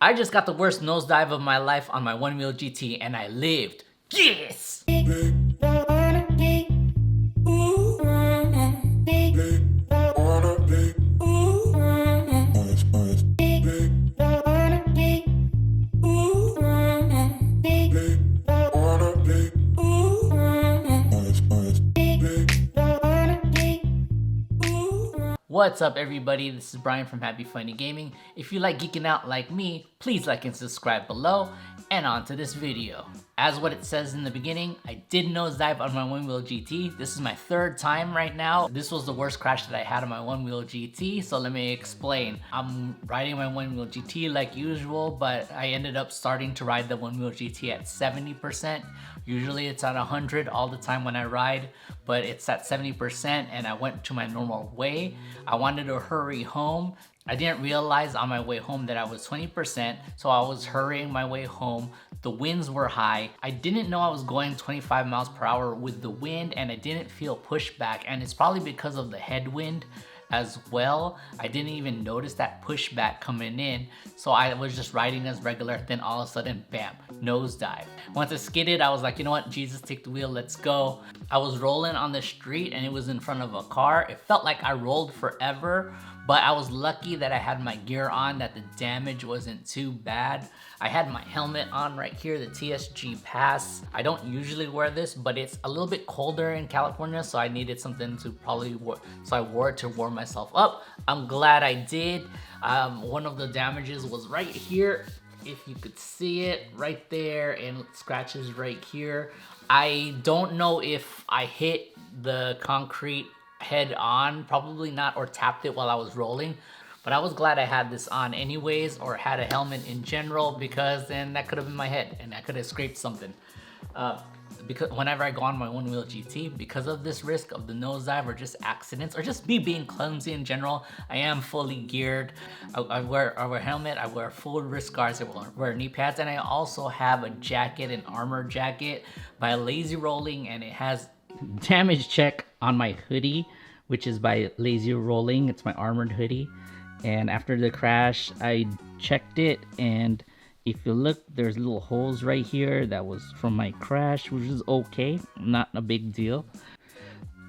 I just got the worst nosedive of my life on my Onewheel GT and I lived. Yes! What's up everybody, this is Brian from HappyFunnyGaming. If you like geeking out like me, please like and subscribe below, and on to this video. As what it says in the beginning, I did nosedive on my Onewheel GT. This is my third time right now. This was the worst crash that I had on my Onewheel GT, so let me explain. I'm riding my Onewheel GT like usual, but I ended up starting to ride the Onewheel GT at 70%. Usually it's at 100 all the time when I ride, but it's at 70% and I went to my normal way. I wanted to hurry home. I didn't realize on my way home that I was 20%, so I was hurrying my way home. The winds were high. I didn't know I was going 25 miles per hour with the wind, and I didn't feel pushback, and it's probably because of the headwind as well. I didn't even notice that pushback coming in, so I was just riding as regular. Then all of a sudden, bam, nosedive. Once I skidded, I was like, you know what, Jesus, take the wheel, let's go. I was rolling on the street and it was in front of a car. It felt like I rolled forever, but I was lucky that I had my gear on, that the damage wasn't too bad. I had my helmet on right here, the TSG Pass. I don't usually wear this, but it's a little bit colder in California, so I needed something to probably wear, so I wore it to warm myself up. I'm glad I did. One of the damages was right here. If you could see it right there, and scratches right here. I don't know if I hit the concrete head on, probably not, or tapped it while I was rolling, but I was glad I had this on anyways, or had a helmet in general, because then that could have been my head and I could have scraped something. Because whenever I go on my Onewheel GT, because of this risk of the nosedive or just accidents or just me being clumsy in general, I am fully geared. I wear a helmet, I wear full wrist guards, I wear knee pads, and I also have a jacket, an armor jacket by Lazy Rolling, and it has damage check on my hoodie, which is by Lazy Rolling. It's my armored hoodie, and after the crash I checked it, and if you look, there's little holes right here. That was from my crash, which is okay, not a big deal.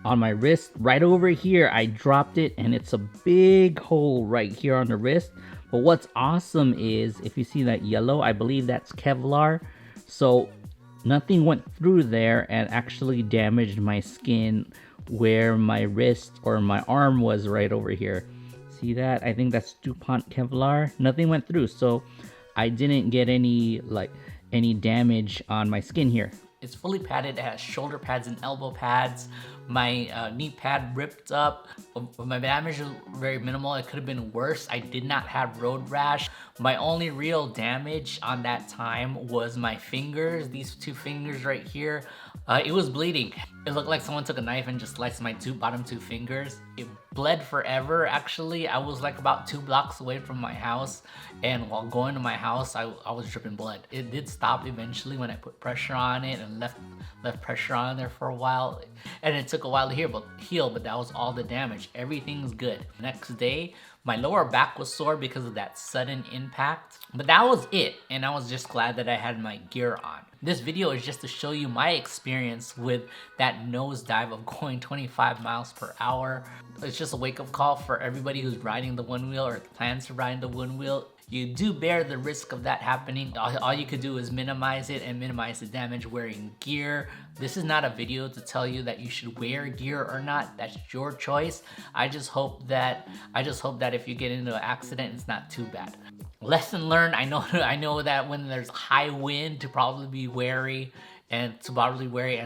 On my wrist right over here, I dropped it and it's a big hole right here on the wrist. But what's awesome is, if you see that yellow, I believe that's Kevlar, so nothing went through there and actually damaged my skin where my wrist or my arm was right over here. See that? I think that's DuPont Kevlar. Nothing went through, so I didn't get any damage on my skin here. It's fully padded. It has shoulder pads and elbow pads. My knee pad ripped up. My damage was very minimal. It could have been worse. I did not have road rash. My only real damage on that time was my fingers. These two fingers right here. It was bleeding. It looked like someone took a knife and just sliced my bottom two fingers. It bled forever. Actually, I was like about 2 blocks away from my house, and while going to my house, I was dripping blood. It did stop eventually when I put pressure on it and left pressure on there for a while, and it took a while to heal, but that was all the damage. Everything's good. Next day, my lower back was sore because of that sudden impact, but that was it, and I was just glad that I had my gear on. This video is just to show you my experience with that nosedive of going 25 miles per hour. It's just a wake-up call for everybody who's riding the Onewheel or plans to ride the Onewheel. You do bear the risk of that happening. All you could do is minimize it and minimize the damage wearing gear. This is not a video to tell you that you should wear gear or not. That's your choice. I just hope that if you get into an accident, it's not too bad. Lesson learned. I know that when there's high wind, to probably be wary and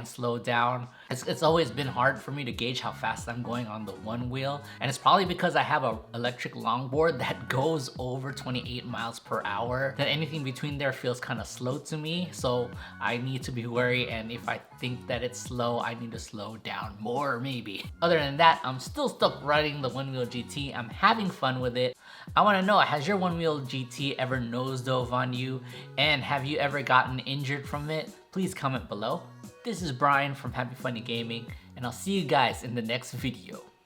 slow down. It's always been hard for me to gauge how fast I'm going on the Onewheel, and it's probably because I have an electric longboard that goes over 28 miles per hour. That anything between there feels kind of slow to me, so I need to be wary, and if I think that it's slow, I need to slow down more maybe. Other than that, I'm still stuck riding the Onewheel GT. I'm having fun with it. I want to know, has your Onewheel GT ever nosedove on you, and have you ever gotten injured from it? Please comment below. This is Brian from HappyFunnyGaming, and I'll see you guys in the next video.